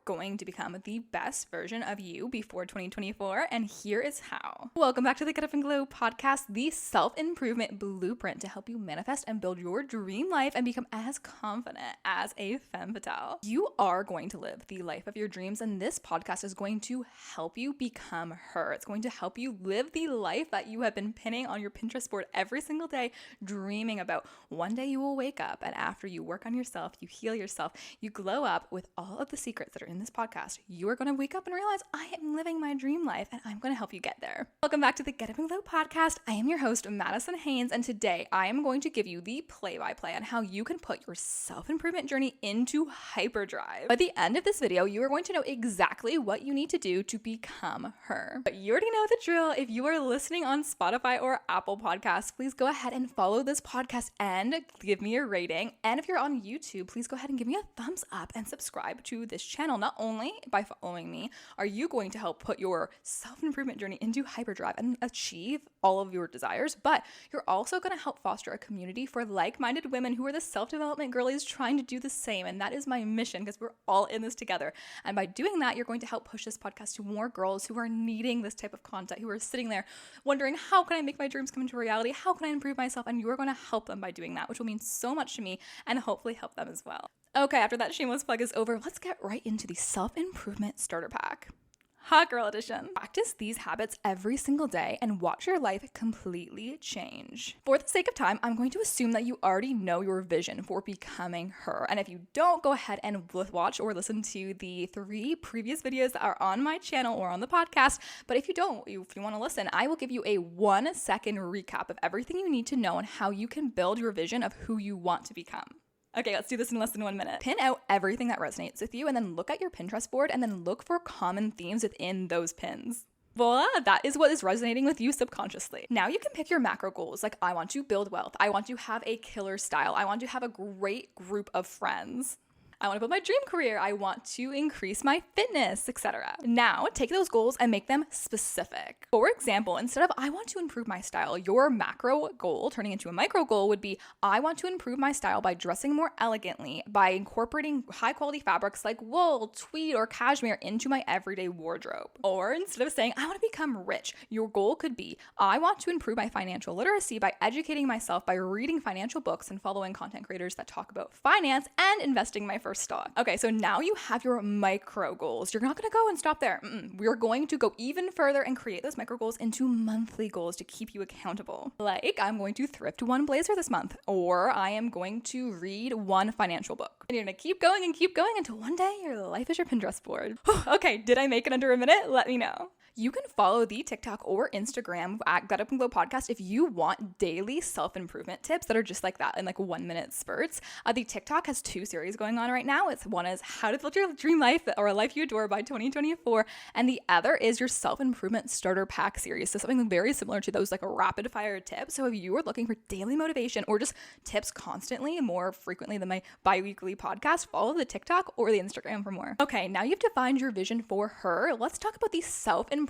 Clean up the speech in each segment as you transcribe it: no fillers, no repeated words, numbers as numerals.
going to become the best version of you before 2024, and here is how. Welcome back to the Get Up and Glow podcast, the self-improvement blueprint to help you manifest and build your dream life and become as confident as a femme fatale. You are going to live the life of your dreams, and this podcast is going to help you become her. It's going to help you live the life that you have been pinning on your Pinterest board every single day, dreaming about. One day you will wake up, and after you work on yourself, you heal yourself, you glow up with all of the secrets that are in this podcast, you are going to wake up and realize, I am living my dream life, and I'm going to help you get there. Welcome back to the Get Up and Glow podcast. I am your host, Madison Haynes, and today I am going to give you the play-by-play on how you can put your self-improvement journey into hyperdrive. By the end of this video, you are going to know exactly what you need to do to become her. But you already know the drill. If you are listening on Spotify or Apple Podcasts, please go ahead and follow this podcast and give me a rating. And if you're on YouTube, please go ahead and give me a thumbs up and subscribe to this channel. Not only by following me are you going to help put your self-improvement journey into hyperdrive and achieve all of your desires, but you're also going to help foster a community for like-minded women who are the self-development girlies trying to do the same. And that is my mission, because we're all in this together. And by doing that, you're going to help push this podcast to more girls who are needing this type of content, who are sitting there wondering, how can I make my dreams come into reality? How can I improve myself? And you are going to help them by doing that, which will mean so much to me and hopefully help them as well. Okay, after that shameless plug is over, let's get right into the self-improvement starter pack. Hot girl edition. Practice these habits every single day and watch your life completely change. For the sake of time, I'm going to assume that you already know your vision for becoming her. And if you don't, go ahead and watch or listen to the 3 previous videos that are on my channel or on the podcast. But if you don't, if you want to listen, I will give you a 1-second recap of everything you need to know and how you can build your vision of who you want to become. Okay, let's do this in less than 1 minute. Pin out everything that resonates with you and then look at your Pinterest board and then look for common themes within those pins. Voila, that is what is resonating with you subconsciously. Now you can pick your macro goals, like I want to build wealth, I want to have a killer style, I want to have a great group of friends, I want to build my dream career, I want to increase my fitness, etc. Now, take those goals and make them specific. For example, instead of I want to improve my style, your macro goal turning into a micro goal would be I want to improve my style by dressing more elegantly, by incorporating high quality fabrics like wool, tweed, or cashmere into my everyday wardrobe. Or instead of saying I want to become rich, your goal could be I want to improve my financial literacy by educating myself by reading financial books and following content creators that talk about finance and investing my first stock. Okay, so now you have your micro goals. You're not going to go and stop there. We're going to go even further and create those micro goals into monthly goals to keep you accountable. Like, I'm going to thrift 1 blazer this month, or I am going to read 1 financial book. And you're going to keep going until one day your life is your Pinterest board. Okay, did I make it under a minute? Let me know. You can follow the TikTok or Instagram at Get Up and Glow Podcast if you want daily self-improvement tips that are just like that in like 1-minute spurts. The TikTok has 2 series going on right now. One is how to build your dream life or a life you adore by 2024. And the other is your self-improvement starter pack series. So something very similar to those, like a rapid fire tip. So if you are looking for daily motivation or just tips constantly, more frequently than my bi-weekly podcast, follow the TikTok or the Instagram for more. Okay, now you've defined your vision for her. Let's talk about the self-improvement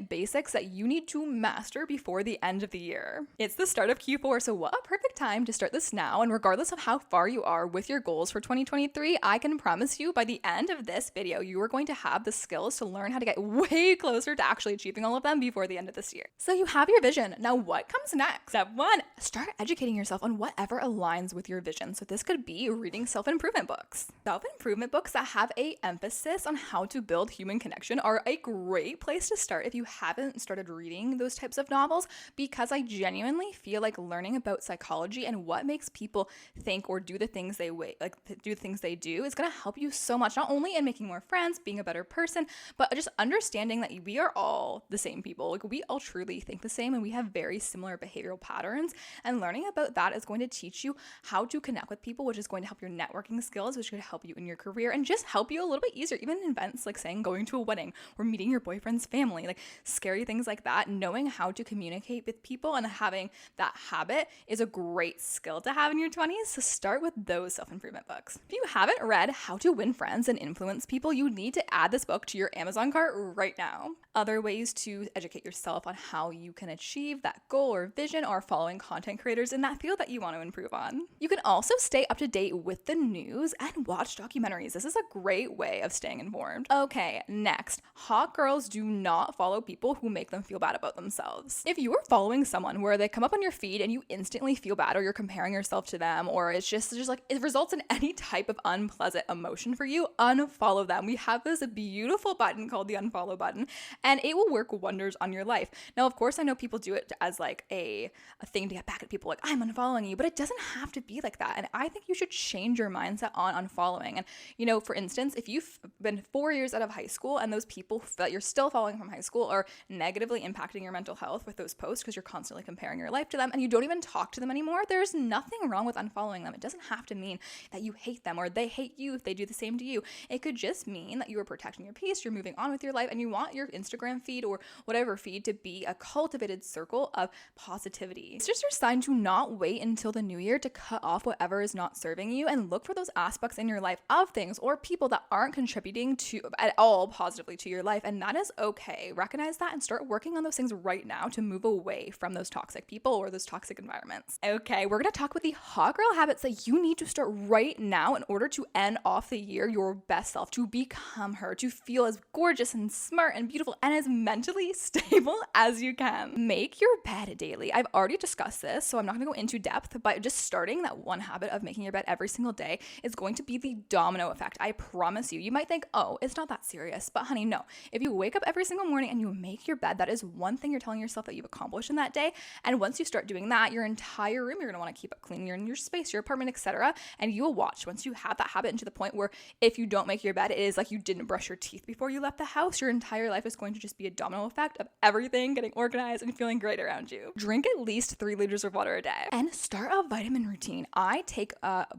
basics that you need to master before the end of the year. It's the start of Q4, so what a perfect time to start this now. And regardless of how far you are with your goals for 2023, I can promise you by the end of this video, you are going to have the skills to learn how to get way closer to actually achieving all of them before the end of this year. So you have your vision. Now what comes next? Step 1, start educating yourself on whatever aligns with your vision. So this could be reading self-improvement books. Self-improvement books that have an emphasis on how to build human connection are a great place to start if you haven't started reading those types of novels, because I genuinely feel like learning about psychology and what makes people think or do the things they do is going to help you so much, not only in making more friends, being a better person, but just understanding that we are all the same people. Like, we all truly think the same and we have very similar behavioral patterns, and learning about that is going to teach you how to connect with people, which is going to help your networking skills, which could help you in your career and just help you a little bit easier, even in events like saying going to a wedding or meeting your boyfriend's family. family, like scary things like that. Knowing how to communicate with people and having that habit is a great skill to have in your 20s. So start with those self-improvement books. If you haven't read How to Win Friends and Influence People, you need to add this book to your Amazon cart right now. Other ways to educate yourself on how you can achieve that goal or vision are following content creators in that field that you want to improve on. You can also stay up to date with the news and watch documentaries. This is a great way of staying informed. Okay, next, hot girls do not follow people who make them feel bad about themselves. If you are following someone where they come up on your feed and you instantly feel bad, or you're comparing yourself to them, or it's just like it results in any type of unpleasant emotion for you, unfollow them. We have this beautiful button called the unfollow button, and it will work wonders on your life. Now, of course, I know people do it as like a thing to get back at people, like, I'm unfollowing you, but it doesn't have to be like that. And I think you should change your mindset on unfollowing. And, you know, for instance, if you've been 4 years out of high school and those people that you're still following from high school are negatively impacting your mental health with those posts because you're constantly comparing your life to them and you don't even talk to them anymore, there's nothing wrong with unfollowing them. It doesn't have to mean that you hate them or they hate you if they do the same to you. It could just mean that you are protecting your peace, you're moving on with your life, and you want your Instagram feed or whatever feed to be a cultivated circle of positivity. It's just your sign to not wait until the new year to cut off whatever is not serving you and look for those aspects in your life of things or people that aren't contributing to at all positively to your life, and that is okay. Recognize that and start working on those things right now to move away from those toxic people or those toxic environments. Okay, we're gonna talk about the hot girl habits that you need to start right now in order to end off the year your best self, to become her, to feel as gorgeous and smart and beautiful and as mentally stable as you can. Make your bed daily. I've already discussed this, so I'm not gonna go into depth, but just starting that one habit of making your bed every single day is going to be the domino effect. I promise you. You might think, oh, it's not that serious, but honey, no. If you wake up every single morning and you make your bed, that is one thing you're telling yourself that you've accomplished in that day. And once you start doing that, your entire room, you're gonna wanna keep it clean, your space, your apartment, etc. And you will watch once you have that habit into the point where if you don't make your bed, it is like you didn't brush your teeth before you left the house. Your entire life is going to just be a domino effect of everything getting organized and feeling great around you. Drink at least 3 liters of water a day and start a vitamin routine. I take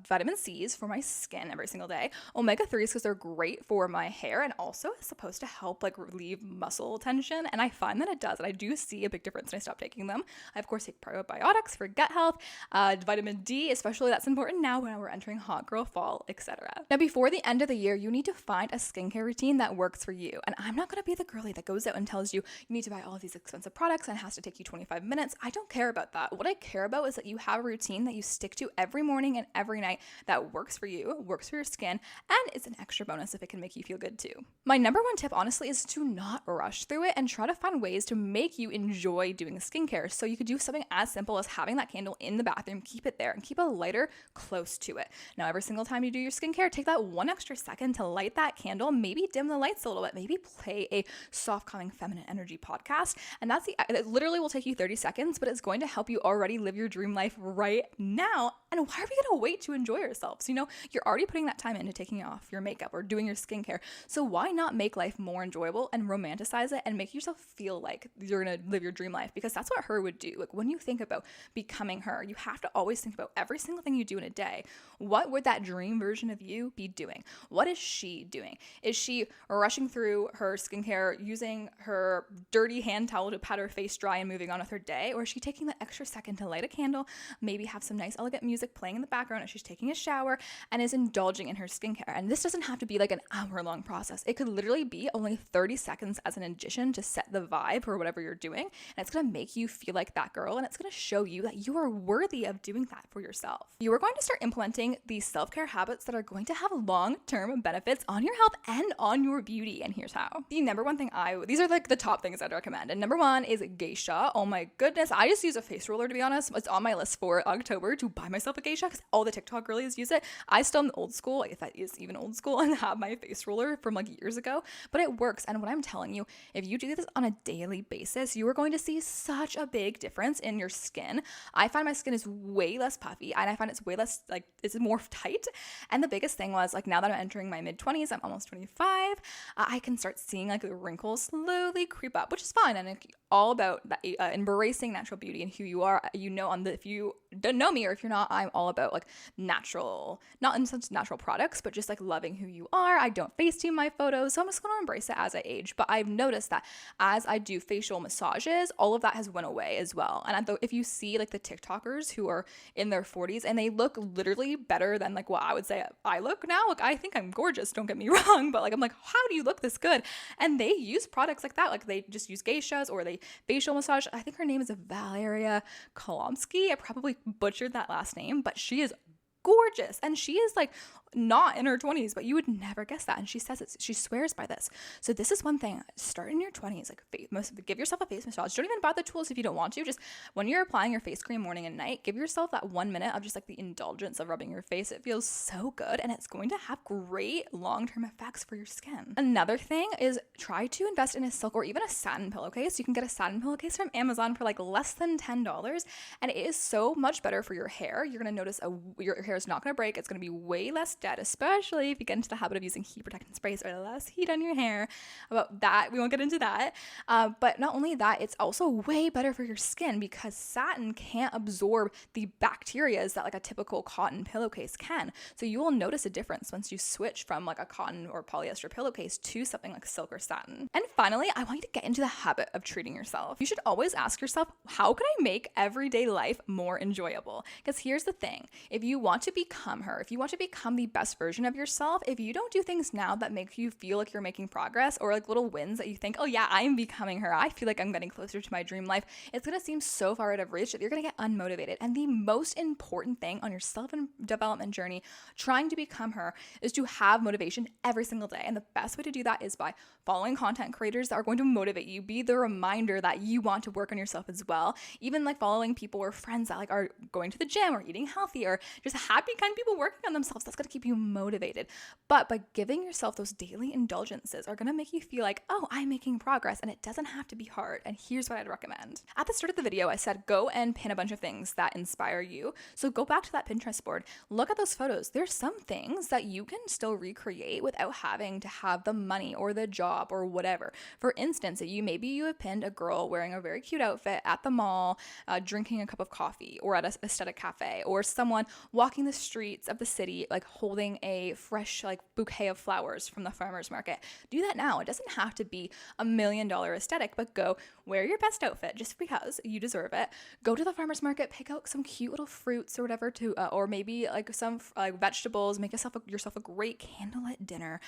vitamin C's for my skin every single day. Omega-3s because they're great for my hair and also it's supposed to help like relieve muscle tension. And I find that it does. And I do see a big difference when I stop taking them. I of course take probiotics for gut health, vitamin D, especially that's important now when we're entering hot girl fall, etc. Now, before the end of the year, you need to find a skincare routine that works for you. And I'm not going to be the girly that goes out and tells you you need to buy all of these expensive products and it has to take you 25 minutes. I don't care about that. What I care about is that you have a routine that you stick to every morning and every night that works for you, works for your skin, and it's an extra bonus if it can make you feel good too. My number one tip, honestly, is to not rush through it and try to find ways to make you enjoy doing skincare. So you could do something as simple as having that candle in the bathroom, keep it there, and keep a lighter close to it. Now, every single time you do your skincare, take that one extra second to light that candle, maybe dim the lights a little bit, maybe play a soft, calming, feminine energy podcast. And it literally will take you 30 seconds, but it's going to help you already live your dream life right now. And why are we going to wait to enjoy ourselves? You know, you're already putting that time into taking off your makeup or doing your skincare. So why not make life more enjoyable and romanticize it and make yourself feel like you're going to live your dream life? Because that's what her would do. Like when you think about becoming her, you have to always think about every single thing you do in a day. What would that dream version of you be doing? What is she doing? Is she rushing through her skincare, using her dirty hand towel to pat her face dry and moving on with her day? Or is she taking that extra second to light a candle, maybe have some nice elegant music playing in the background as she's taking a shower and is indulging in her skincare? And this doesn't have to be like an hour-long process. It could literally be only 30 seconds as an addition to set the vibe for whatever you're doing. And it's going to make you feel like that girl, and it's going to show you that you are worthy of doing that for yourself. You are going to start implementing these self-care habits that are going to have long-term benefits on your health and on your beauty. And here's how. The number one thing these are like the top things I'd recommend. And number one is geisha. Oh my goodness. I just use a face roller, to be honest. It's on my list for October to buy myself a geisha because all the TikTok girlies use it. I still am old school, if that is even old school, and have my face roller from like years ago, but it works. And what I'm telling you, if you do this on a daily basis, you are going to see such a big difference in your skin. I find my skin is way less puffy and I find it's way less like it's more tight. And the biggest thing was like now that I'm entering my mid-20s, I'm almost 25, I can start seeing like the wrinkles slowly creep up, which is fine. And all about that, embracing natural beauty and who you are. You know, if you don't know me, or if you're not, I'm all about like natural, not in the sense of natural products, but just like loving who you are. I don't FaceTime my photos, so I'm just going to embrace it as I age. But I've noticed that as I do facial massages, all of that has went away as well. And if you see like the TikTokers who are in their 40s and they look literally better than like what I would say I look now, like I think I'm gorgeous, don't get me wrong, but like I'm like, how do you look this good? And they use products like that, like they just use geishas or they facial massage. I think her name is Valeria Kolomsky. I probably butchered that last name, but she is gorgeous, and she is like not in her 20s, but you would never guess that. And she says it, she swears by this. So this is one thing, start in your 20s, like give yourself a face massage. Don't even buy the tools if you don't want to. Just when you're applying your face cream morning and night, give yourself that 1 minute of just like the indulgence of rubbing your face. It feels so good, and it's going to have great long-term effects for your skin. Another thing is try to invest in a silk or even a satin pillowcase. You can get a satin pillowcase from Amazon for like less than $10, and it is so much better for your hair. You're going to notice your hair is not going to break. It's going to be way less dead, especially if you get into the habit of using heat protectant sprays or less heat on your hair. About that, we won't get into that. But not only that, it's also way better for your skin because satin can't absorb the bacteria that like a typical cotton pillowcase can. So you will notice a difference once you switch from like a cotton or polyester pillowcase to something like silk or satin. And finally, I want you to get into the habit of treating yourself. You should always ask yourself, how can I make everyday life more enjoyable? Because here's the thing, if you want to become her, if you want to become the best version of yourself, if you don't do things now that make you feel like you're making progress or like little wins that you think, oh yeah, I'm becoming her, I feel like I'm getting closer to my dream life, it's going to seem so far out of reach that you're going to get unmotivated. And the most important thing on your self-development journey, trying to become her, is to have motivation every single day. And the best way to do that is by following content creators that are going to motivate you, be the reminder that you want to work on yourself as well. Even like following people or friends that like are going to the gym or eating healthy or just happy kind of people working on themselves. That's going to keep you motivated. But by giving yourself those daily indulgences are going to make you feel like, oh, I'm making progress, and it doesn't have to be hard. And here's what I'd recommend. At the start of the video, I said go and pin a bunch of things that inspire you. So go back to that Pinterest board, look at those photos. There's some things that you can still recreate without having to have the money or the job or whatever. For instance, maybe you have pinned a girl wearing a very cute outfit at the mall, drinking a cup of coffee, or at an aesthetic cafe, or someone walking the streets of the city, like holding a fresh like bouquet of flowers from the farmer's market. Do that now. It doesn't have to be $1 million aesthetic, but go wear your best outfit just because you deserve it. Go to the farmer's market, pick out some cute little fruits or whatever or maybe like some vegetables, make yourself a great candlelit dinner,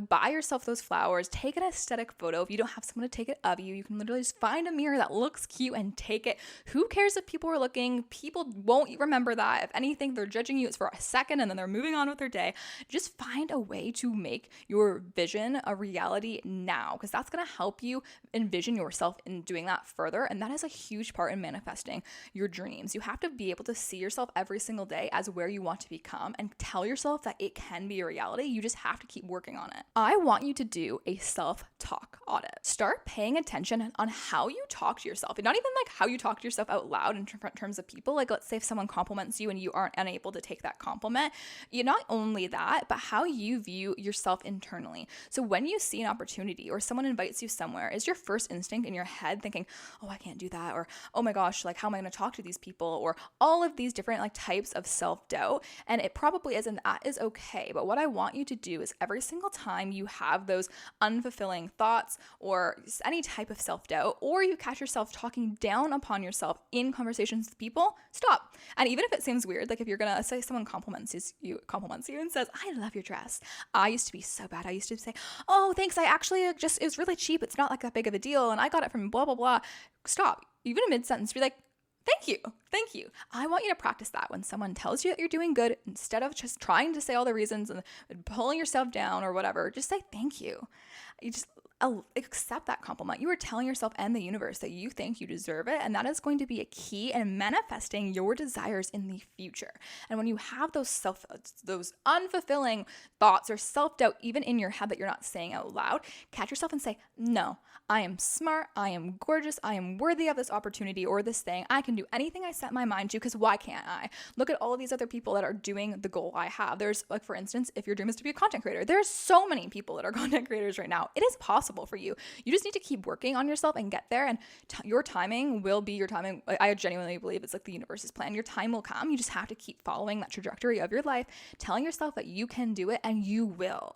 buy yourself those flowers, take an aesthetic photo. If you don't have someone to take it of you, you can literally just find a mirror that looks cute and take it. Who cares if people are looking? People won't remember that. If anything, they're judging you. It's for a second and then they're moving on with their day. Just find a way to make your vision a reality now, because that's going to help you envision yourself in doing that further. And that is a huge part in manifesting your dreams. You have to be able to see yourself every single day as where you want to become and tell yourself that it can be a reality. You just have to keep working on it. I want you to do a self-talk audit. Start paying attention on how you talk to yourself, and not even like how you talk to yourself out loud in terms of people. Like let's say if someone compliments you and you aren't unable to take that compliment, not only that, but how you view yourself internally. So when you see an opportunity or someone invites you somewhere, is your first instinct in your head thinking, oh, I can't do that, or oh my gosh, like how am I going to talk to these people, or all of these different like types of self-doubt? And it probably is, and that is okay. But what I want you to do is every single time you have those unfulfilling thoughts or any type of self-doubt, or you catch yourself talking down upon yourself in conversations with people, stop. And even if it seems weird, like if you're gonna say someone compliments you and says, I love your dress. I used to be so bad. I used to say, oh, thanks. I actually it was really cheap. It's not like that big of a deal. And I got it from blah, blah, blah. Stop. Even in mid-sentence, be like, thank you. Thank you. I want you to practice that when someone tells you that you're doing good, instead of just trying to say all the reasons and pulling yourself down or whatever, just say thank you. You just accept that compliment. You are telling yourself and the universe that you think you deserve it, and that is going to be a key in manifesting your desires in the future. And when you have those unfulfilling thoughts or self-doubt even in your head that you're not saying out loud, catch yourself and say, no, I am smart, I am gorgeous, I am worthy of this opportunity or this thing. I can do anything I set my mind to, because why can't I? Look at all of these other people that are doing the goal I have. There's like, for instance, if your dream is to be a content creator, there's so many people that are content creators right now. It is possible possible for you. You just need to keep working on yourself and get there, and your timing will be your timing. I genuinely believe it's like the universe's plan. Your time will come. You just have to keep following that trajectory of your life, telling yourself that you can do it, and you will.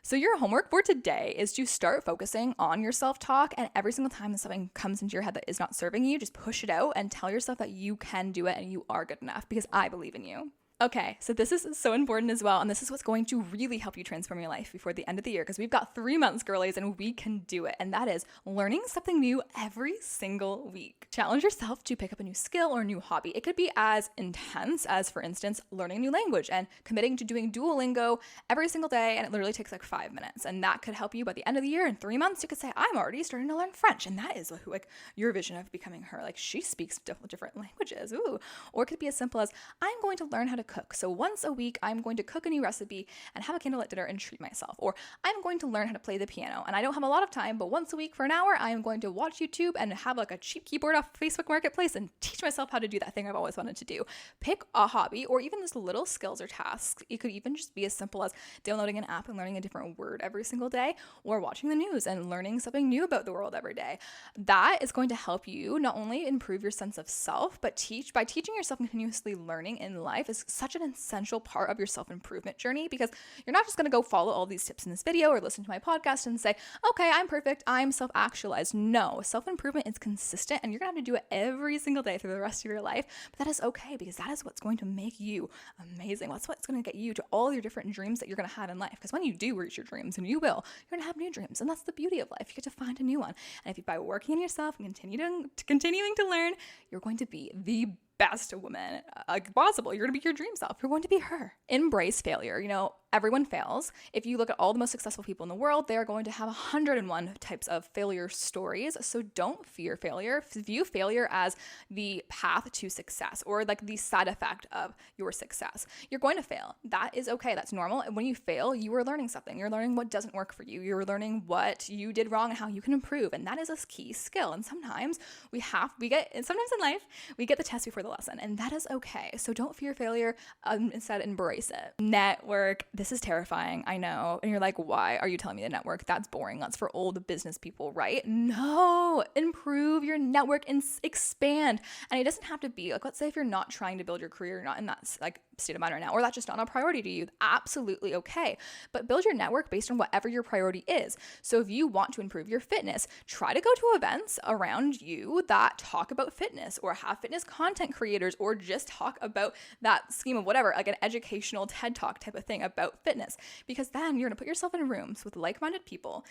So your homework for today is to start focusing on your self-talk, and every single time that something comes into your head that is not serving you, just push it out and tell yourself that you can do it and you are good enough, because I believe in you. Okay, so this is so important as well, and this is what's going to really help you transform your life before the end of the year, because we've got 3 months, girlies, and we can do it, and that is learning something new every single week. Challenge yourself to pick up a new skill or a new hobby. It could be as intense as, for instance, learning a new language and committing to doing Duolingo every single day, and it literally takes like 5 minutes, and that could help you by the end of the year. In 3 months, you could say, I'm already starting to learn French, and that is like your vision of becoming her. Like, she speaks different languages. Ooh. Or it could be as simple as, I'm going to learn how to cook. So once a week, I'm going to cook a new recipe and have a candlelit dinner and treat myself. Or I'm going to learn how to play the piano. And I don't have a lot of time, but once a week for an hour, I am going to watch YouTube and have like a cheap keyboard off Facebook Marketplace and teach myself how to do that thing I've always wanted to do. Pick a hobby or even just little skills or tasks. It could even just be as simple as downloading an app and learning a different word every single day, or watching the news and learning something new about the world every day. That is going to help you not only improve your sense of self, but by teaching yourself continuously learning in life is such an essential part of your self-improvement journey, because you're not just going to go follow all these tips in this video or listen to my podcast and say, okay, I'm perfect, I'm self-actualized. No, self-improvement is consistent, and you're going to have to do it every single day through the rest of your life. But that is okay, because that is what's going to make you amazing. That's what's going to get you to all your different dreams that you're going to have in life. Because when you do reach your dreams, and you will, you're going to have new dreams, and that's the beauty of life. You get to find a new one. And if by working on yourself and continuing to learn, you're going to be the best woman possible. You're going to be your dream self. You're going to be her. Embrace failure. You know, everyone fails. If you look at all the most successful people in the world, they are going to have 101 types of failure stories. So don't fear failure. View failure as the path to success, or like the side effect of your success. You're going to fail. That is okay. That's normal. And when you fail, you are learning something. You're learning what doesn't work for you. You're learning what you did wrong and how you can improve. And that is a key skill. And sometimes sometimes in life, we get the test before the lesson, and that is okay. So don't fear failure. Instead, embrace it. Network. This is terrifying. I know. And you're like, why are you telling me to network? That's boring. That's for old business people, right? No, improve your network and expand. And it doesn't have to be like, let's say if you're not trying to build your career, you're not in that like state of mind right now, or that's just not a priority to you, absolutely okay. But build your network based on whatever your priority is. So if you want to improve your fitness, try to go to events around you that talk about fitness, or have fitness content creators, or just talk about that scheme of whatever, like an educational TED Talk type of thing about fitness, because then you're going to put yourself in rooms with like-minded people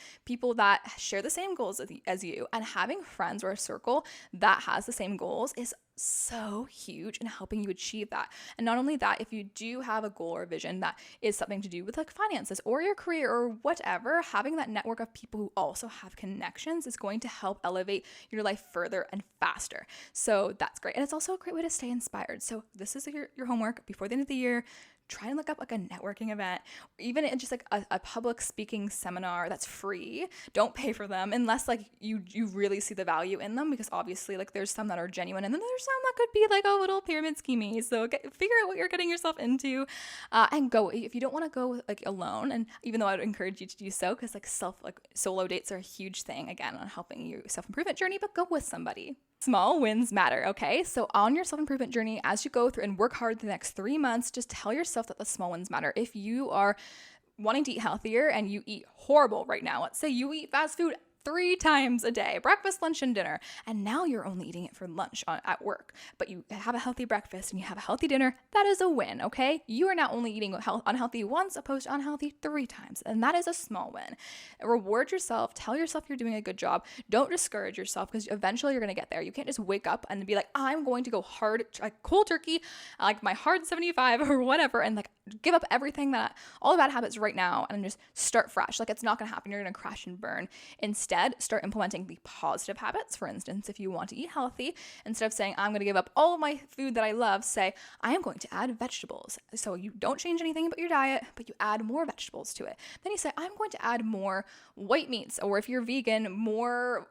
that share the same goals as you, and having friends or a circle that has the same goals is so huge in helping you achieve that. And not only that, if you do have a goal or vision that is something to do with like finances or your career or whatever, having that network of people who also have connections is going to help elevate your life further and faster. So that's great. And it's also a great way to stay inspired. So this is your homework before the end of the year. Try and look up like a networking event, or even just like a public speaking seminar that's free. Don't pay for them unless like you really see the value in them, because obviously like there's some that are genuine, and then there's some that could be like a little pyramid schemey. So figure out what you're getting yourself into, and go. If you don't want to go like alone, and even though I would encourage you to do so, because like solo dates are a huge thing again on helping your self-improvement journey, but go with somebody. Small wins matter, okay? So on your self-improvement journey, as you go through and work hard the next 3 months, just tell yourself that the small wins matter. If you are wanting to eat healthier and you eat horrible right now, let's say you eat fast food 3 times a day, breakfast, lunch, and dinner, and now you're only eating it for lunch at work, but you have a healthy breakfast and you have a healthy dinner, that is a win, okay? You are now only eating unhealthy once opposed to unhealthy 3 times, and that is a small win. Reward yourself, tell yourself you're doing a good job. Don't discourage yourself, because eventually you're going to get there. You can't just wake up and be like, I'm going to go hard, like cold turkey, like my hard 75 or whatever, and like give up everything all the bad habits right now and just start fresh. Like, it's not going to happen. You're going to crash and burn. Instead, start implementing the positive habits. For instance, if you want to eat healthy, instead of saying, I'm going to give up all of my food that I love, say, I am going to add vegetables. So you don't change anything about your diet, but you add more vegetables to it. Then you say, I'm going to add more white meats, or if you're vegan, more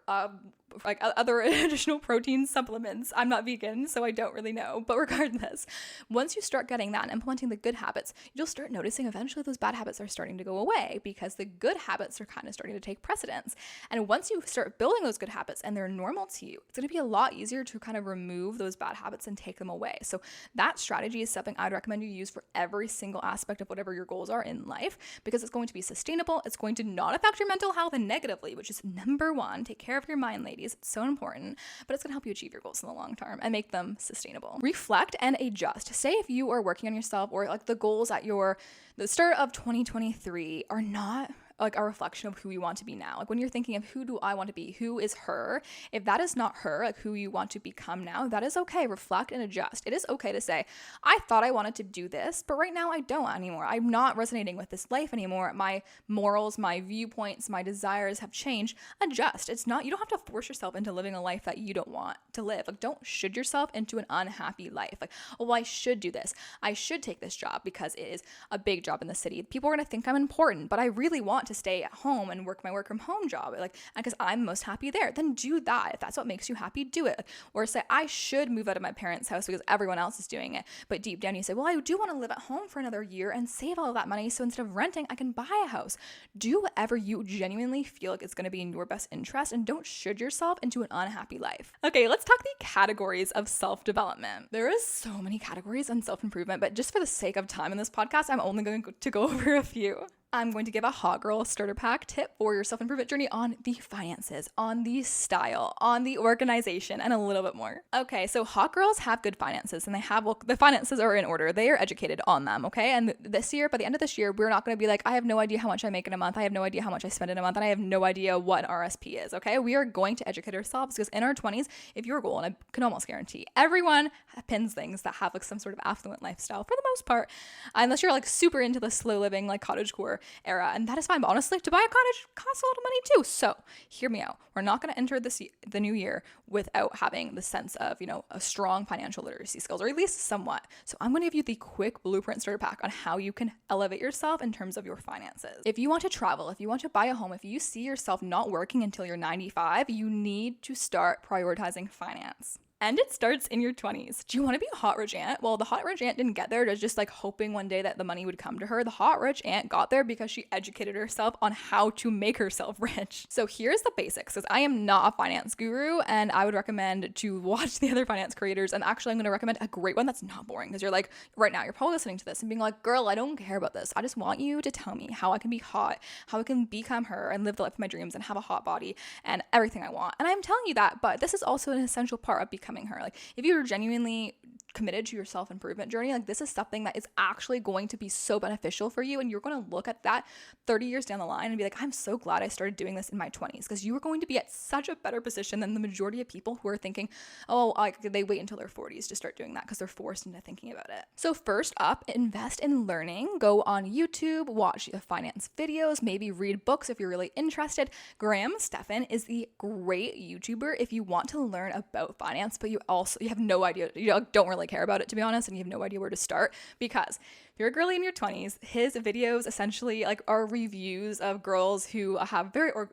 like other additional protein supplements. I'm not vegan, so I don't really know. But regardless, once you start getting that and implementing the good habits, you'll start noticing eventually those bad habits are starting to go away because the good habits are kind of starting to take precedence. And once you start building those good habits and they're normal to you, it's going to be a lot easier to kind of remove those bad habits and take them away. So that strategy is something I'd recommend you use for every single aspect of whatever your goals are in life, because it's going to be sustainable. It's going to not affect your mental health negatively, which is number one. Take care of your mind, ladies. It's so important, but it's going to help you achieve your goals in the long term and make them sustainable. Reflect and adjust. Say if you are working on yourself, or like the goals at the start of 2023 are not like a reflection of who you want to be now. Like when you're thinking of who do I want to be, who is her, if that is not her, like who you want to become now, that is okay. Reflect and adjust. It is okay to say, I thought I wanted to do this, but right now I don't anymore. I'm not resonating with this life anymore. My morals, my viewpoints, my desires have changed. Adjust. It's not, you don't have to force yourself into living a life that you don't want to live. Like don't should yourself into an unhappy life. Like, oh, well, I should do this. I should take this job because it is a big job in the city. People are going to think I'm important, but I really want to stay at home and work my work from home job, like, because I'm most happy there. Then do that. If that's what makes you happy, do it. Or say, I should move out of my parents' house because everyone else is doing it. But deep down you say, well, I do want to live at home for another year and save all of that money, so instead of renting, I can buy a house. Do whatever you genuinely feel like it's going to be in your best interest, and don't should yourself into an unhappy life. Okay, let's talk the categories of self-development. There is so many categories on self-improvement, but just for the sake of time in this podcast, I'm only going to go over a few. I'm going to give a hot girl starter pack tip for your self-improvement journey on the finances, on the style, on the organization, and a little bit more. Okay, so hot girls have good finances, and the finances are in order. They are educated on them, okay? And this year, by the end of this year, we're not going to be like, I have no idea how much I make in a month. I have no idea how much I spend in a month, and I have no idea what an RSP is, okay? We are going to educate ourselves, because in our 20s, if your goal, and I can almost guarantee, everyone pins things that have like some sort of affluent lifestyle for the most part, unless you're like super into the slow living, like cottagecore era, and that is fine. But honestly, to buy a cottage costs a lot of money too. So hear me out. We're not going to enter the new year without having the sense of, a strong financial literacy skills, or at least somewhat. So I'm going to give you the quick blueprint starter pack on how you can elevate yourself in terms of your finances. If you want to travel, if you want to buy a home, if you see yourself not working until you're 95, you need to start prioritizing finance. And it starts in your 20s. Do you want to be a hot rich aunt? Well, the hot rich aunt didn't get there just like hoping one day that the money would come to her. The hot rich aunt got there because she educated herself on how to make herself rich. So here's the basics, because I am not a finance guru, and I would recommend to watch the other finance creators. And actually, I'm going to recommend a great one that's not boring, because you're like, right now, you're probably listening to this and being like, girl, I don't care about this. I just want you to tell me how I can be hot, how I can become her and live the life of my dreams and have a hot body and everything I want. And I'm telling you that, but this is also an essential part of becoming her. Like if you're genuinely committed to your self-improvement journey, like this is something that is actually going to be so beneficial for you, and you're going to look at that 30 years down the line and be like, I'm so glad I started doing this in my 20s, because you are going to be at such a better position than the majority of people who are thinking, oh, like they wait until their 40s to start doing that because they're forced into thinking about it. So first up, invest in learning. Go on YouTube, watch the finance videos, maybe read books if you're really interested. Graham Stephan is the great YouTuber if you want to learn about finance, but you have no idea, you don't really care about it, to be honest, and you have no idea where to start, because if you're a girly in your 20s, his videos essentially like are reviews of girls who have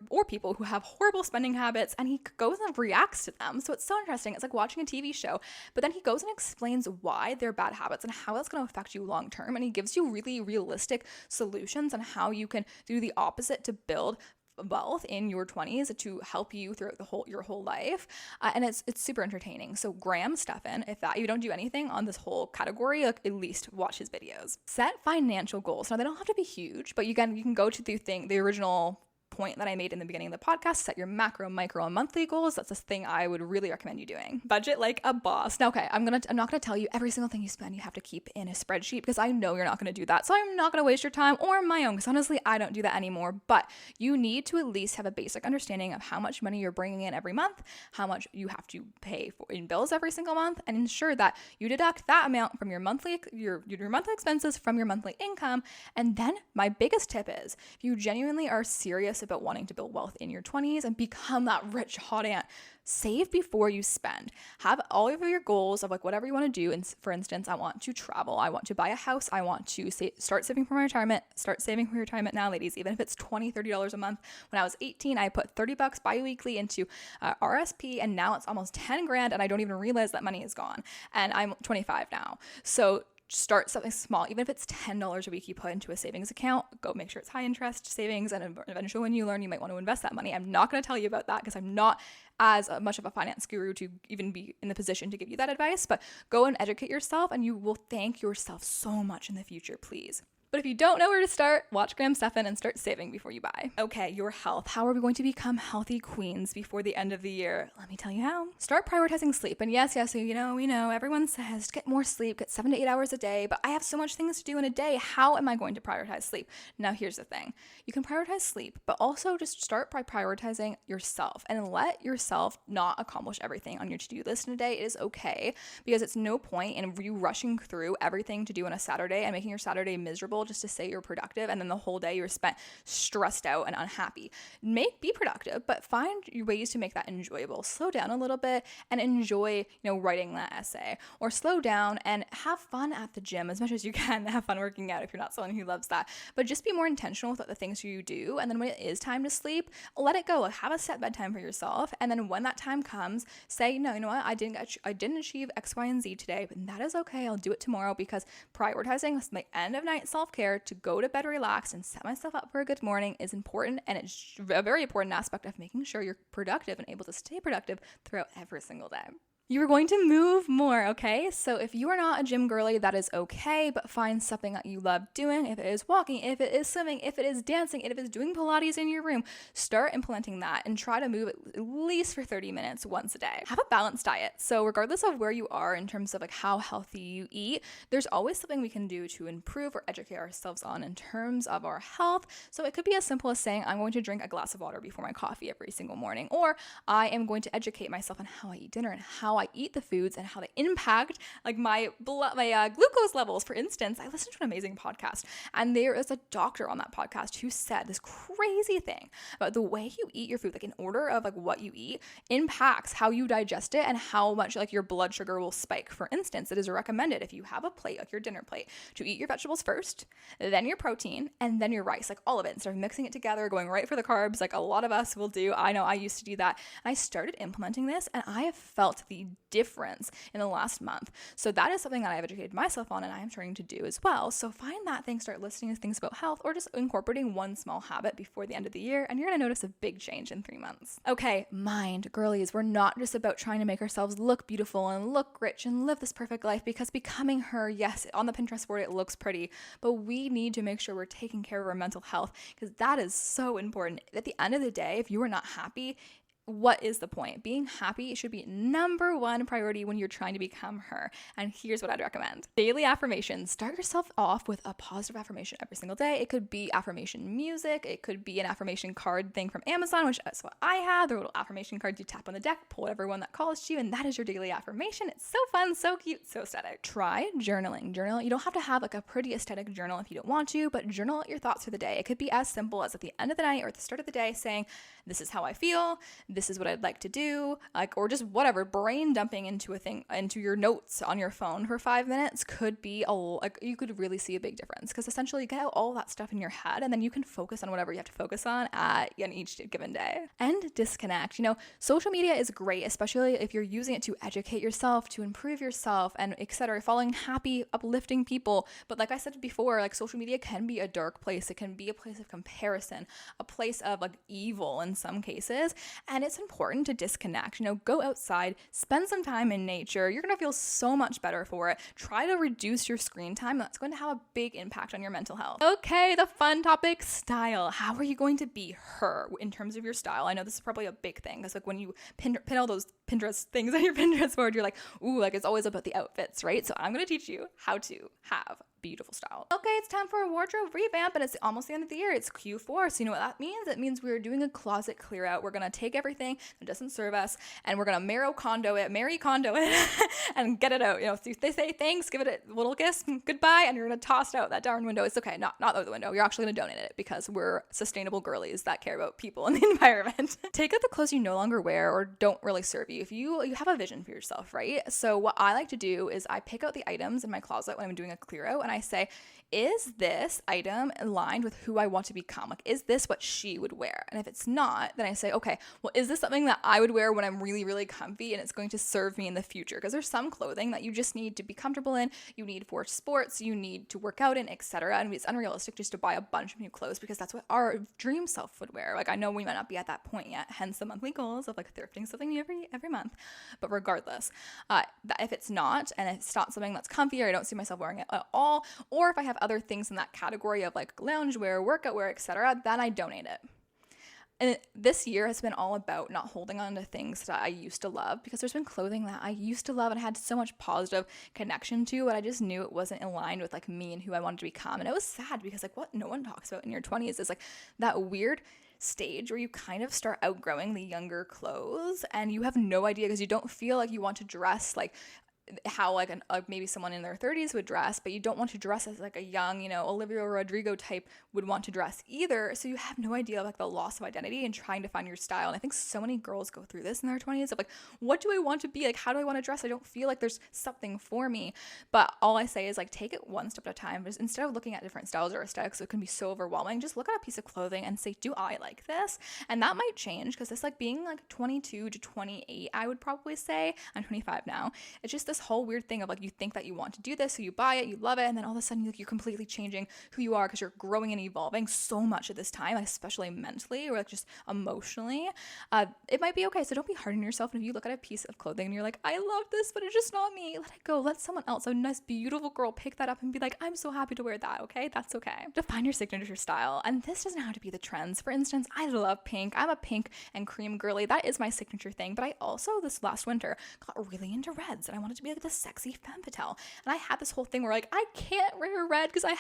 or people who have horrible spending habits, and he goes and reacts to them. So it's so interesting. It's like watching a TV show, but then he goes and explains why they're bad habits and how that's going to affect you long term, and he gives you really realistic solutions on how you can do the opposite to build wealth in your 20s to help you throughout your whole life, and it's super entertaining. So Graham Stephan, if that you don't do anything on this whole category, like at least watch his videos. Set financial goals. Now they don't have to be huge, but you can go to the original point that I made in the beginning of the podcast. Set your macro, micro, and monthly goals. That's a thing I would really recommend you doing. Budget like a boss. Now, okay, I'm not gonna tell you every single thing you spend you have to keep in a spreadsheet, because I know you're not gonna do that. So I'm not gonna waste your time or my own, because honestly, I don't do that anymore. But you need to at least have a basic understanding of how much money you're bringing in every month, how much you have to pay for in bills every single month, and ensure that you deduct that amount from your monthly monthly expenses from your monthly income. And then my biggest tip is, if you genuinely are serious about wanting to build wealth in your 20s and become that rich hot aunt, Save before you spend. Have all of your goals of like whatever you want to do. And for instance, I want to travel. I want to buy a house. I want to start saving for my retirement. Start saving for retirement now, ladies. Even if it's $20, $30 a month. When I was 18, I put $30 bi-weekly into RSP, and now it's almost 10 grand, and I don't even realize that money is gone. And I'm 25 now. So start something small. Even if it's $10 a week you put into a savings account, go make sure it's high interest savings, and eventually when you learn, you might want to invest that money. I'm not going to tell you about that because I'm not as much of a finance guru to even be in the position to give you that advice, but go and educate yourself and you will thank yourself so much in the future, please. But if you don't know where to start, watch Graham Stephan and start saving before you buy. Okay, your health. How are we going to become healthy queens before the end of the year? Let me tell you how. Start prioritizing sleep. And yes, we know, everyone says get more sleep, get 7 to 8 hours a day, but I have so much things to do in a day. How am I going to prioritize sleep? Now, here's the thing. You can prioritize sleep, but also just start by prioritizing yourself and let yourself not accomplish everything on your to-do list in a day. It is okay, because it's no point in you rushing through everything to do on a Saturday and making your Saturday miserable just to say you're productive, and then the whole day you're spent stressed out and unhappy. Be productive, but find ways to make that enjoyable. Slow down a little bit and enjoy, writing that essay, or slow down and have fun at the gym as much as you can. Have fun working out if you're not someone who loves that, but just be more intentional with the things you do. And then when it is time to sleep, let it go. Have a set bedtime for yourself, and then when that time comes, say, no, you know what, I didn't achieve X, Y, and Z today, but that is okay. I'll do it tomorrow, because prioritizing my end of night self-care to go to bed relaxed and set myself up for a good morning is important, and it's a very important aspect of making sure you're productive and able to stay productive throughout every single day. You are going to move more, okay? So if you are not a gym girly, that is okay, but find something that you love doing. If it is walking, if it is swimming, if it is dancing, if it is doing Pilates in your room, start implementing that and try to move at least for 30 minutes once a day. Have a balanced diet. So regardless of where you are in terms of like how healthy you eat, there's always something we can do to improve or educate ourselves on in terms of our health. So it could be as simple as saying, I'm going to drink a glass of water before my coffee every single morning, or I am going to educate myself on how I eat dinner and how I eat the foods and how they impact like my glucose levels. For instance, I listened to an amazing podcast, and there is a doctor on that podcast who said this crazy thing about the way you eat your food, like in order of like what you eat impacts how you digest it and how much like your blood sugar will spike. For instance, it is recommended if you have a plate, like your dinner plate, to eat your vegetables first, then your protein, and then your rice, like all of it, instead of mixing it together, going right for the carbs like a lot of us will do. I know I used to do that, and I started implementing this, and I have felt the difference in the last month. So that is something that I've educated myself on, and I am trying to do as well. So find that thing, start listening to things about health, or just incorporating one small habit before the end of the year, and you're going to notice a big change in 3 months. Okay, mind, girlies, we're not just about trying to make ourselves look beautiful and look rich and live this perfect life, because becoming her, yes, on the Pinterest board, it looks pretty, but we need to make sure we're taking care of our mental health, because that is so important. At the end of the day, if you are not happy, what is the point? Being happy should be number one priority when you're trying to become her. And here's what I'd recommend. Daily affirmations. Start yourself off with a positive affirmation every single day. It could be affirmation music. It could be an affirmation card thing from Amazon, which is what I have. The little affirmation cards you tap on the deck, pull whatever one that calls to you, and that is your daily affirmation. It's so fun, so cute, so aesthetic. Try journaling. You don't have to have like a pretty aesthetic journal if you don't want to, but journal out your thoughts for the day. It could be as simple as at the end of the night or at the start of the day saying, this is how I feel, this is what I'd like to do, like, or just whatever, brain dumping into your notes on your phone for 5 minutes could be you could really see a big difference, because essentially you get out all that stuff in your head, and then you can focus on whatever you have to focus on in each given day. And disconnect. Social media is great, especially if you're using it to educate yourself, to improve yourself, and etc. Following happy, uplifting people. But like I said before, like social media can be a dark place. It can be a place of comparison, a place of like evil in some cases, and it's important to disconnect. Go outside, spend some time in nature. You're going to feel so much better for it. Try to reduce your screen time. That's going to have a big impact on your mental health. Okay, the fun topic, style. How are you going to be her in terms of your style? I know this is probably a big thing, because like when you pin all those Pinterest things on your Pinterest board, you're like, ooh, like it's always about the outfits, right? So I'm going to teach you how to have beautiful style. Okay, it's time for a wardrobe revamp, and it's almost the end of the year. It's Q4, so you know what that means? It means we're doing a closet clear out. We're gonna take everything that doesn't serve us, and we're gonna Marie Kondo it, and get it out. You know, so they say thanks, give it a little kiss, goodbye, and you're gonna toss it out that darn window. It's okay, not out the window. You're actually gonna donate it because we're sustainable girlies that care about people and the environment. Take out the clothes you no longer wear or don't really serve you. If you have a vision for yourself, right? So what I like to do is I pick out the items in my closet when I'm doing a clear out, and I say, is this item aligned with who I want to become? Like, is this what she would wear? And if it's not, then I say, okay, well, is this something that I would wear when I'm really, really comfy and it's going to serve me in the future? Because there's some clothing that you just need to be comfortable in, you need for sports, you need to work out in, etc. And it's unrealistic just to buy a bunch of new clothes because that's what our dream self would wear. Like, I know we might not be at that point yet, hence the monthly goals of like thrifting something new every month. But regardless, if it's not, and it's not something that's comfy or I don't see myself wearing it at all, or if I have other things in that category of like loungewear, workout wear, etc., then I donate it. And this year has been all about not holding on to things that I used to love, because there's been clothing that I used to love and I had so much positive connection to, but I just knew it wasn't aligned with like me and who I wanted to become. And it was sad because like what no one talks about in your 20s is like that weird stage where you kind of start outgrowing the younger clothes and you have no idea because you don't feel like you want to dress like how like maybe someone in their 30s would dress, but you don't want to dress as like a young, you know, Olivia Rodrigo type would want to dress either. So you have no idea like the loss of identity and trying to find your style. And I think so many girls go through this in their 20s of like, what do I want to be? Like, how do I want to dress? I don't feel like there's something for me. But all I say is like, take it one step at a time. Just instead of looking at different styles or aesthetics, it can be so overwhelming. Just look at a piece of clothing and say, do I like this? And that might change because it's like being like 22 to 28, I would probably say. I'm 25 now. It's just this whole weird thing of like you think that you want to do this, so you buy it, you love it, and then all of a sudden you're completely changing who you are because you're growing and evolving so much at this time, especially mentally or like just emotionally. It might be okay, so don't be hard on yourself. And if you look at a piece of clothing and you're like, I love this, but it's just not me, let it go. Let someone else, a nice beautiful girl, pick that up and be like, I'm so happy to wear that. Okay, that's okay. Define your signature style, and this doesn't have to be the trends. For instance, I love pink. I'm a pink and cream girly. That is my signature thing. But I also this last winter got really into reds, and I wanted to be like this sexy femme fatale. And I had this whole thing where like, I can't wear red because I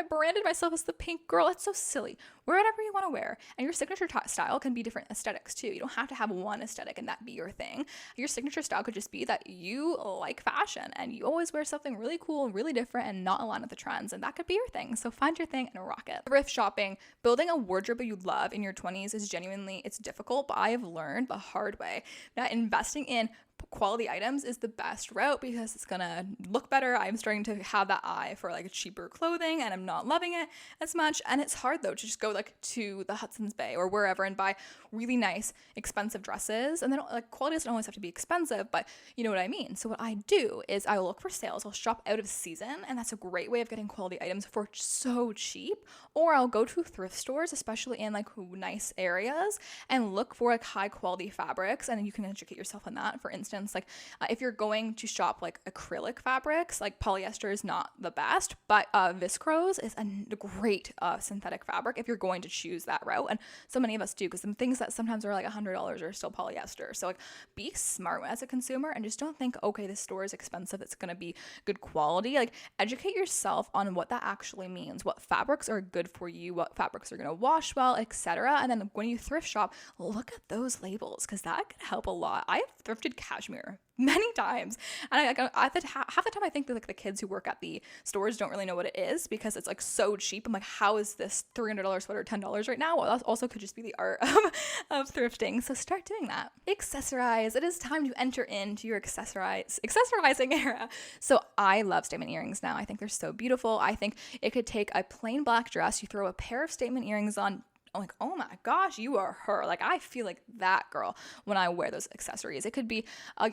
branded myself as the pink girl. It's so silly. Wear whatever you want to wear. And your signature style can be different aesthetics too. You don't have to have one aesthetic and that be your thing. Your signature style could just be that you like fashion and you always wear something really cool and really different and not aligned with the trends. And that could be your thing. So find your thing and rock it. Thrift shopping. Building a wardrobe you love in your 20s is genuinely, it's difficult, but I have learned the hard way that investing in quality items is the best route because it's gonna look better. I'm starting to have that eye for like cheaper clothing and I'm not loving it as much. And it's hard though to just go like to the Hudson's Bay or wherever and buy really nice expensive dresses. And then like quality doesn't always have to be expensive, but you know what I mean. So what I do is I look for sales. I'll shop out of season, and that's a great way of getting quality items for so cheap. Or I'll go to thrift stores, especially in like nice areas, and look for like high quality fabrics, and you can educate yourself on that. For instance, like if you're going to shop like acrylic fabrics, like polyester is not the best, but viscose is a great synthetic fabric if you're going to choose that route. And so many of us do, because some things that sometimes are like $100 are still polyester. So like be smart as a consumer and just don't think, okay, this store is expensive, it's going to be good quality. Like educate yourself on what that actually means, what fabrics are good for you, what fabrics are going to wash well, etc. And then when you thrift shop, look at those labels because that could help a lot. I have thrifted cashmere many times, and half the time I think that like the kids who work at the stores don't really know what it is because it's like so cheap. I'm like, how is this $300 sweater $10 right now? Well, that also could just be the art of thrifting. So start doing that. Accessorize. It is time to enter into your accessorizing era. So I love statement earrings now. I think they're so beautiful. I think it could take a plain black dress, you throw a pair of statement earrings on, I'm like, oh my gosh, you are her. Like, I feel like that girl when I wear those accessories. It could be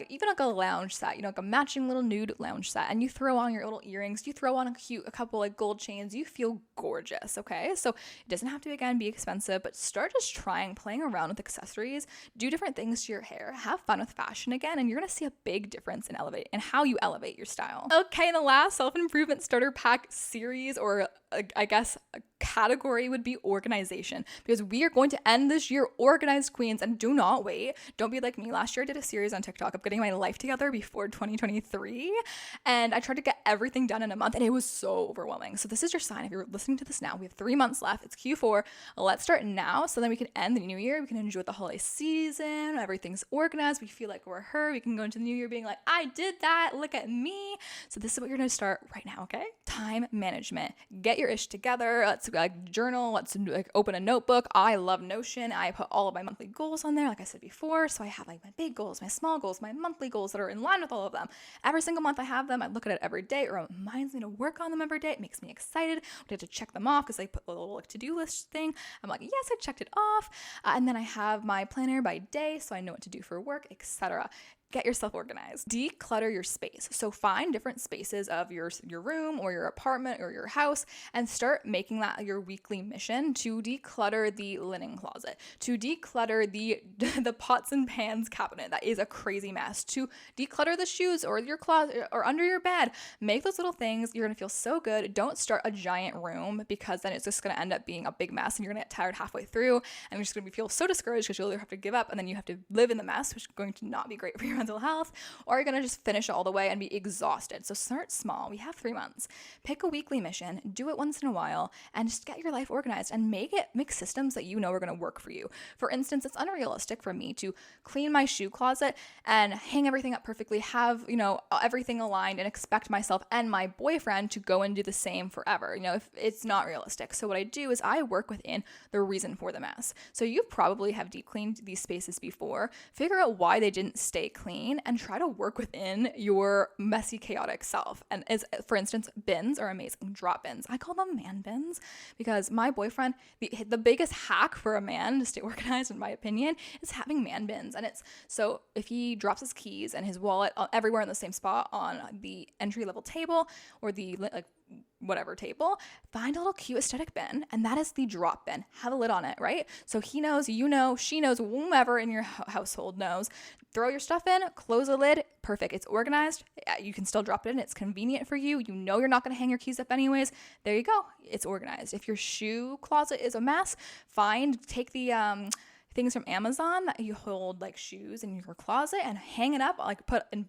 even like a lounge set, you know, like a matching little nude lounge set, and you throw on your little earrings, you throw on a couple like gold chains, you feel gorgeous, okay? So it doesn't have to, again, be expensive, but start just playing around with accessories, do different things to your hair, have fun with fashion again, and you're gonna see a big difference in how you elevate your style. Okay, the last self-improvement starter pack series, or I guess category would be organization, because we are going to end this year organized queens. And do not wait. Don't be like me. Last year I did a series on TikTok of getting my life together before 2023, and I tried to get everything done in a month, and it was so overwhelming. So this is your sign. If you're listening to this now, we have 3 months left. It's Q4. Let's start now, so then we can end the new year. We can enjoy the holiday season. Everything's organized. We feel like we're her. We can go into the new year being like, I did that. Look at me. So this is what you're going to start right now. Okay. Time management. Get your ish together. Let's journal. Let's open a notebook. I love Notion. I put all of my monthly goals on there, like I said before. So I have my big goals, my small goals, my monthly goals that are in line with all of them. Every single month I have them. I look at it every day. It reminds me to work on them every day. It makes me excited. We have to check them off because I put a little to-do list thing. I'm like, yes, I checked it off. And then I have my planner by day, so I know what to do for work, etc. Get yourself organized. Declutter your space. So find different spaces of your room or your apartment or your house and start making that your weekly mission to declutter the linen closet, to declutter the pots and pans cabinet. That is a crazy mess. To declutter the shoes or your closet or under your bed. Make those little things. You're going to feel so good. Don't start a giant room, because then it's just going to end up being a big mess and you're going to get tired halfway through and you're just going to feel so discouraged because you'll either have to give up and then you have to live in the mess, which is going to not be great for your mental health, or you're going to just finish it all the way and be exhausted. So start small. We have 3 months. Pick a weekly mission, do it once in a while, and just get your life organized and make systems that you know are going to work for you. For instance, it's unrealistic for me to clean my shoe closet and hang everything up perfectly, have, everything aligned, and expect myself and my boyfriend to go and do the same forever. If it's not realistic. So what I do is I work within the reason for the mess. So you probably have deep cleaned these spaces before. Figure out why they didn't stay clean and try to work within your messy, chaotic self. And for instance, bins are amazing. Drop bins. I call them man bins because my boyfriend, the biggest hack for a man to stay organized, in my opinion, is having man bins. And it's so if he drops his keys and his wallet everywhere in the same spot on the entry level table or the whatever table, find a little cute aesthetic bin, and that is the drop bin. Have a lid on it, right? So he knows, she knows, whomever in your household knows. Throw your stuff in, close the lid, perfect. It's organized. You can still drop it in. It's convenient for you. You know you're not going to hang your keys up anyways. There you go. It's organized. If your shoe closet is a mess, take the things from Amazon that you hold shoes in your closet and hang it up, put in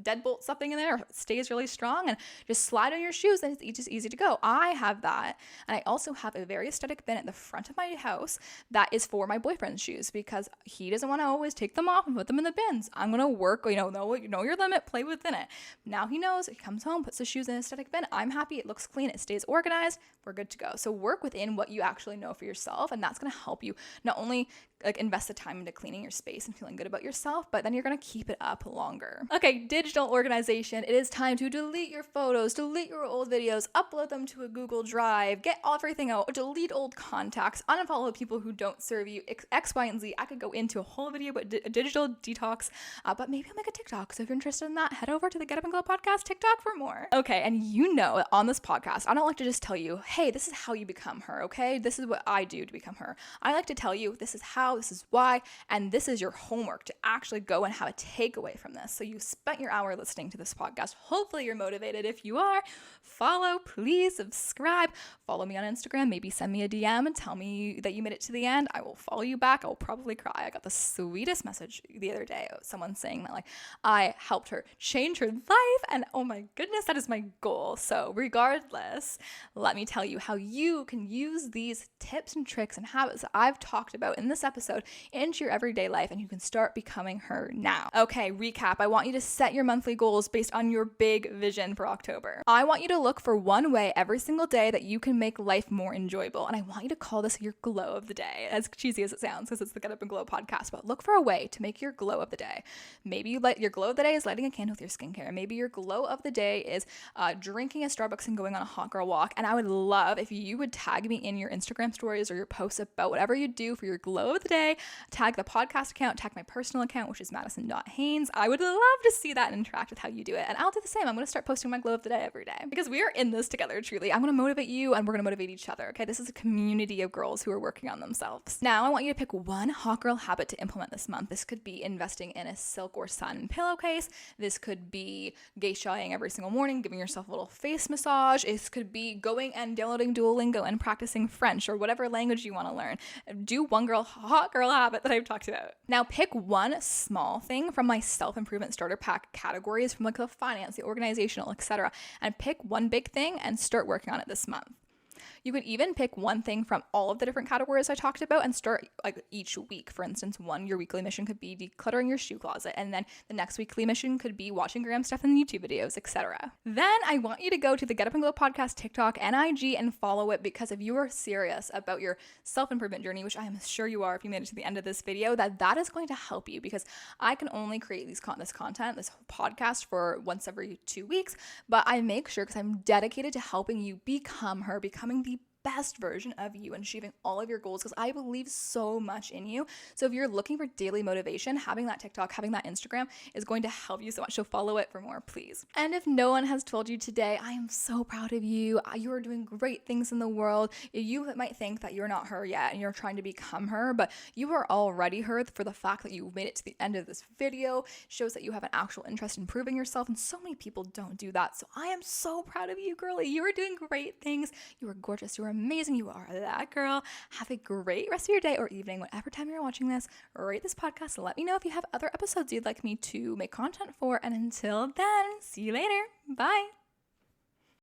deadbolt something in there, it stays really strong, and just slide on your shoes and it's just easy to go. I have that, and I also have a very aesthetic bin at the front of my house that is for my boyfriend's shoes because he doesn't want to always take them off and put them in the bins. I'm gonna work, know your limit, play within it. Now he knows. He comes home, puts the shoes in an aesthetic bin. I'm happy. It looks clean. It stays organized. We're good to go. So work within what you actually know for yourself, and that's gonna help you not only invest the time into cleaning your space and feeling good about yourself, but then you're going to keep it up longer. Okay, digital organization. It is time to delete your photos, delete your old videos, upload them to a Google Drive, get everything out, delete old contacts, unfollow people who don't serve you, X, Y, and Z. I could go into a whole video about digital detox, but maybe I'll make a TikTok. So if you're interested in that, head over to the Get Up and Glow podcast TikTok for more. Okay, and on this podcast, I don't like to just tell you, hey, this is how you become her, okay? This is what I do to become her. I like to tell you, this is how, this is why, and this is your homework to actually go and have a takeaway from this. So you spent your hour listening to this podcast. Hopefully you're motivated. If you are, follow, please subscribe, follow me on Instagram, maybe send me a DM and tell me that you made it to the end. I will follow you back. I will probably cry. I got the sweetest message the other day of someone saying that I helped her change her life, and oh my goodness, that is my goal. So regardless, let me tell you how you can use these tips and tricks and habits that I've talked about in this episode into your everyday life, and you can start becoming her now. Okay, recap. I want you to set your monthly goals based on your big vision for October. I want you to look for one way every single day that you can make life more enjoyable, and I want you to call this your glow of the day, as cheesy as it sounds because it's the Get Up and Glow podcast, but look for a way to make your glow of the day. Maybe your glow of the day is lighting a candle with your skincare. Maybe your glow of the day is drinking a Starbucks and going on a hot girl walk, and I would love if you would tag me in your Instagram stories or your posts about whatever you do for your glow of the today, tag the podcast account, tag my personal account, which is madison.haynes. I would love to see that and interact with how you do it. And I'll do the same. I'm going to start posting my glow of the day every day because we are in this together, truly. I'm going to motivate you and we're going to motivate each other. Okay. This is a community of girls who are working on themselves. Now I want you to pick one hot girl habit to implement this month. This could be investing in a silk or satin pillowcase. This could be geishaing every single morning, giving yourself a little face massage. This could be going and downloading Duolingo and practicing French or whatever language you want to learn. Do one hot girl habit that I've talked about. Now pick one small thing from my self-improvement starter pack categories from like the finance, the organizational, etc. and pick one big thing and start working on it this month. You could even pick one thing from all of the different categories I talked about and start like each week. For instance, your weekly mission could be decluttering your shoe closet, and then the next weekly mission could be watching Graham stuff in YouTube videos, etc. Then I want you to go to the Get Up and Glow podcast TikTok and IG and follow it, because if you are serious about your self-improvement journey, which I am sure you are if you made it to the end of this video, that is going to help you, because I can only create this content, this whole podcast for once every 2 weeks, but I make sure, because I'm dedicated to helping you become her, becoming the best version of you and achieving all of your goals, because I believe so much in you. So if you're looking for daily motivation, having that TikTok, having that Instagram is going to help you so much. So follow it for more, please. And if no one has told you today, I am so proud of you. You are doing great things in the world. You might think that you're not her yet and you're trying to become her, but you are already her. For the fact that you made it to the end of this video shows that you have an actual interest in improving yourself, and so many people don't do that. So I am so proud of you, girlie. You are doing great things. You are gorgeous. You are amazing. You are that girl. Have a great rest of your day or evening, whatever time you're watching this. Rate this podcast. Let me know if you have other episodes you'd like me to make content for. And until then, see you later. Bye.